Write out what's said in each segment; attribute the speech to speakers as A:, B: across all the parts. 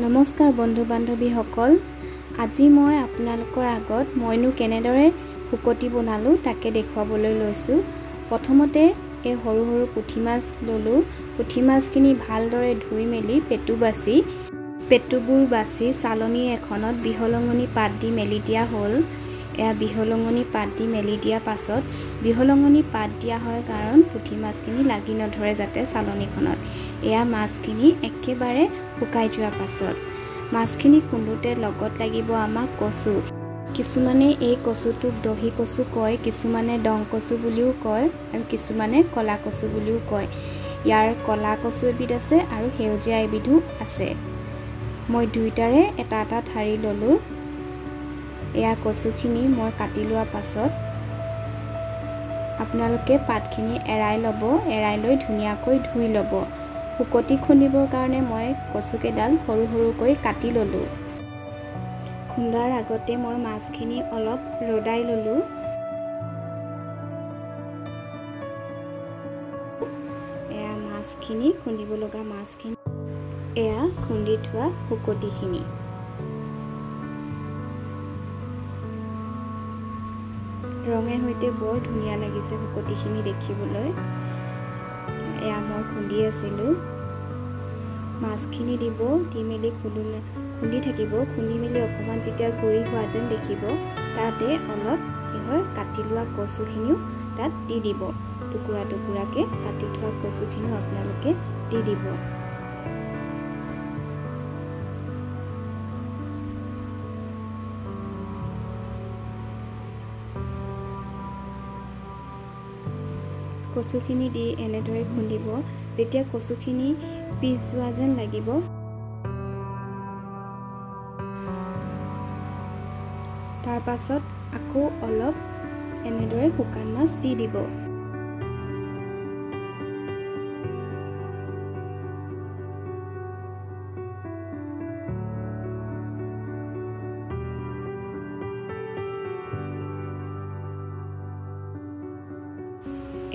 A: নমস্কাৰ বন্ধু বান্ধৱীসকল, আজি মই আপোনালোকৰ আগত মইনো কেনেদৰে শুকতি বনালোঁ তাকে দেখুৱাবলৈ লৈছোঁ। প্ৰথমতে এই সৰু সৰু পুঠি মাছ ল'লোঁ। পুঠি মাছখিনি ভালদৰে ধুই মেলি পেটুবোৰ বাছি চালনী এখনত বিহলঙনি পাত দি মেলি দিয়া হ'ল। এয়া বিহলঙনি পাত দি মেলি দিয়া পাছত বিহলঙনি পাত দিয়া হয় কাৰণ পুঠি মাছখিনি লাগি নধৰে যাতে চালনীখনত। এয়া মাছখিনি একেবাৰে শুকাই যোৱাৰ পাছত মাছখিনি খুন্দোতে লগত লাগিব আমাক কচু। কিছুমানে এই কচুটোক দহি কচু কয়, কিছুমানে ডং কচু বুলিও কয় আৰু কিছুমানে কলা কচু বুলিও কয়। ইয়াৰ কলা কচু এবিধ আছে আৰু সেউজীয়া এবিধো আছে। মই দুইটাৰে এটা এটা ঠাৰি ল'লোঁ। এয়া কচুখিনি মই কাটি লোৱা পাছত আপোনালোকে পাতখিনি এৰাই ল'ব, এৰাই লৈ ধুনীয়াকৈ ধুই ল'ব। শুকতি খুন্দিবৰ কাৰণে মই কচুকেইডাল সৰু সৰুকৈ কাটি ল'লোঁ। খুন্দাৰ আগতে মই মাছখিনি অলপ ৰদাই ল'লোঁ। এয়া মাছখিনি খুন্দিব লগা মাছখিনি, এয়া খুন্দি থোৱা শুকতিখিনি। ৰঙে সৈতে বৰ ধুনীয়া লাগিছে শুকতিখিনি দেখিবলৈ। এয়া মই খুন্দি আছিলোঁ। মাছখিনি দিব, দি মেলি খুন্দি থাকিব। খুন্দি মেলি অকণমান যেতিয়া গুৰি হোৱা যেন দেখিব, তাতে অলপ কি হয় কাটি লোৱা কচুখিনিও তাত দি দিব। টুকুৰা টুকুৰাকৈ কাটি থোৱা কচুখিনিও আপোনালোকে দি দিব। কচুখিনি দি এনেদৰে খুন্দিব। যেতিয়া কচুখিনি পিচ যোৱা যেন লাগিব, তাৰ পাছত আকৌ অলপ এনেদৰে শুকান মাছ দি দিব।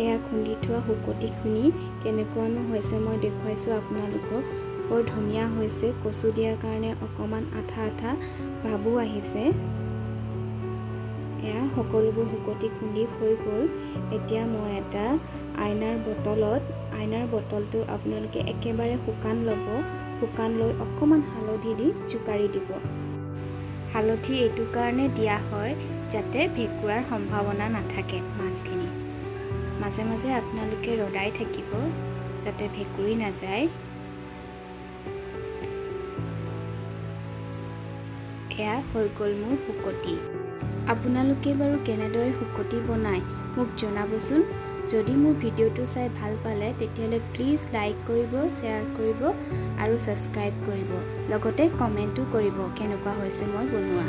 A: এয়া খুন্দি থোৱা শুকতিখিনি কেনেকুৱানো হৈছে মই দেখুৱাইছোঁ আপোনালোকক। বৰ ধুনীয়া হৈছে। কচু দিয়াৰ কাৰণে অকণমান আঠা আঠা ভাবো আহিছে। এয়া সকলোবোৰ শুকতি খুন্দি হৈ গ'ল। এতিয়া মই এটা আইনাৰ বটলটো আপোনালোকে একেবাৰে শুকান ল'ব। শুকান লৈ অকণমান হালধি দি জোকাৰি দিব। হালধি এইটো কাৰণে দিয়া হয় যাতে ভেঁকুৰাৰ সম্ভাৱনা নাথাকে মাছখিনি। মাজে মাজে আপোনালোকে ৰদাই থাকিব যাতে ভেঁকুৰি নাযায়। এয়া হৈ গ'ল মোৰ শুকতি। আপোনালোকে বাৰু কেনেদৰে শুকতি বনায় মোক জনাবচোন। যদি মোৰ ভিডিঅ'টো চাই ভাল পালে তেতিয়াহ'লে প্লিজ লাইক কৰিব, শ্বেয়াৰ কৰিব আৰু ছাবস্ক্ৰাইব কৰিব। লগতে কমেণ্টো কৰিব কেনেকুৱা হৈছে মই বনোৱা।